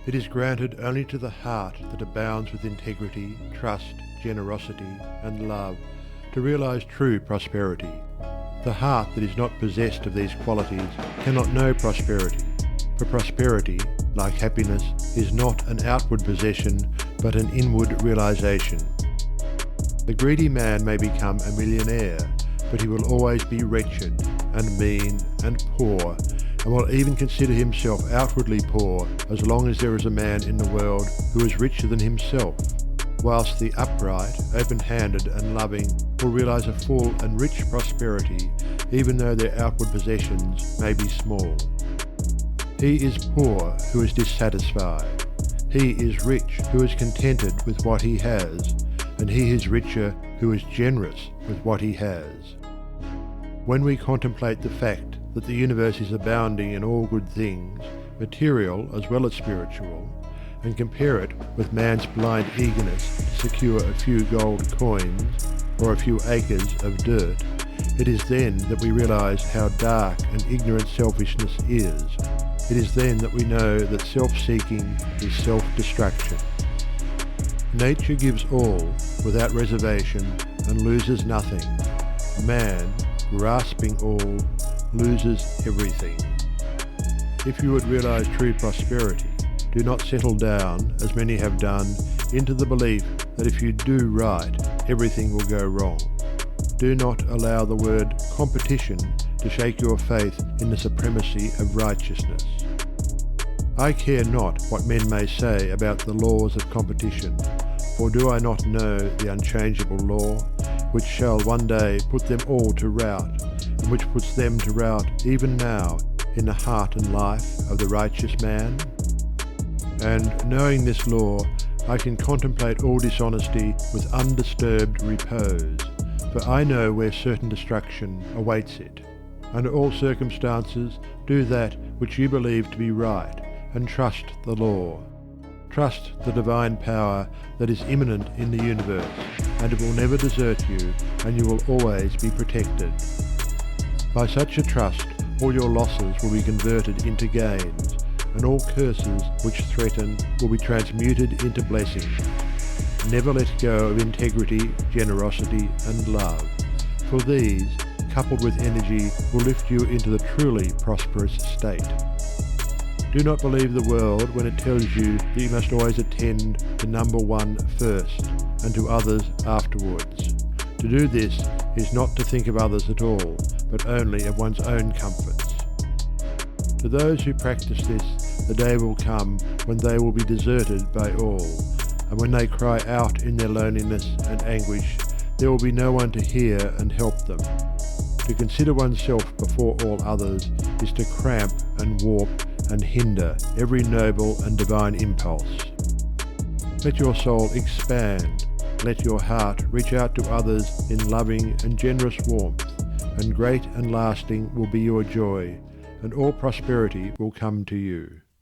It is granted only to the heart that abounds with integrity, trust, generosity, and love to realize true prosperity. The heart that is not possessed of these qualities cannot know prosperity, for prosperity, like happiness, is not an outward possession but an inward realization. The greedy man may become a millionaire, but he will always be wretched and mean and poor, and will even consider himself outwardly poor as long as there is a man in the world who is richer than himself, whilst the upright, open-handed and loving will realize a full and rich prosperity even though their outward possessions may be small. He is poor who is dissatisfied. He is rich who is contented with what he has, and he is richer who is generous with what he has. When we contemplate the fact that the universe is abounding in all good things, material as well as spiritual, and compare it with man's blind eagerness to secure a few gold coins or a few acres of dirt, it is then that we realize how dark and ignorant selfishness is. It is then that we know that self-seeking is self-destruction. Nature gives all without reservation and loses nothing. Man, grasping all, loses everything. If you would realize true prosperity, do not settle down, as many have done, into the belief that if you do right, everything will go wrong. Do not allow the word competition to shake your faith in the supremacy of righteousness. I care not what men may say about the laws of competition, for do I not know the unchangeable law, which shall one day put them all to rout, and which puts them to rout even now in the heart and life of the righteous man? And knowing this law, I can contemplate all dishonesty with undisturbed repose, for I know where certain destruction awaits it. Under all circumstances, do that which you believe to be right, and trust the law. Trust the divine power that is immanent in the universe, and it will never desert you, and you will always be protected. By such a trust, all your losses will be converted into gains, and all curses which threaten will be transmuted into blessings. Never let go of integrity, generosity, and love, for these, coupled with energy, will lift you into the truly prosperous state. Do not believe the world when it tells you that you must always attend to number one first, and to others afterwards. To do this is not to think of others at all, but only of one's own comforts. To those who practice this, the day will come when they will be deserted by all, and when they cry out in their loneliness and anguish, there will be no one to hear and help them. To consider oneself before all others is to cramp and warp and hinder every noble and divine impulse. Let your soul expand. Let your heart reach out to others in loving and generous warmth, and great and lasting will be your joy, and all prosperity will come to you.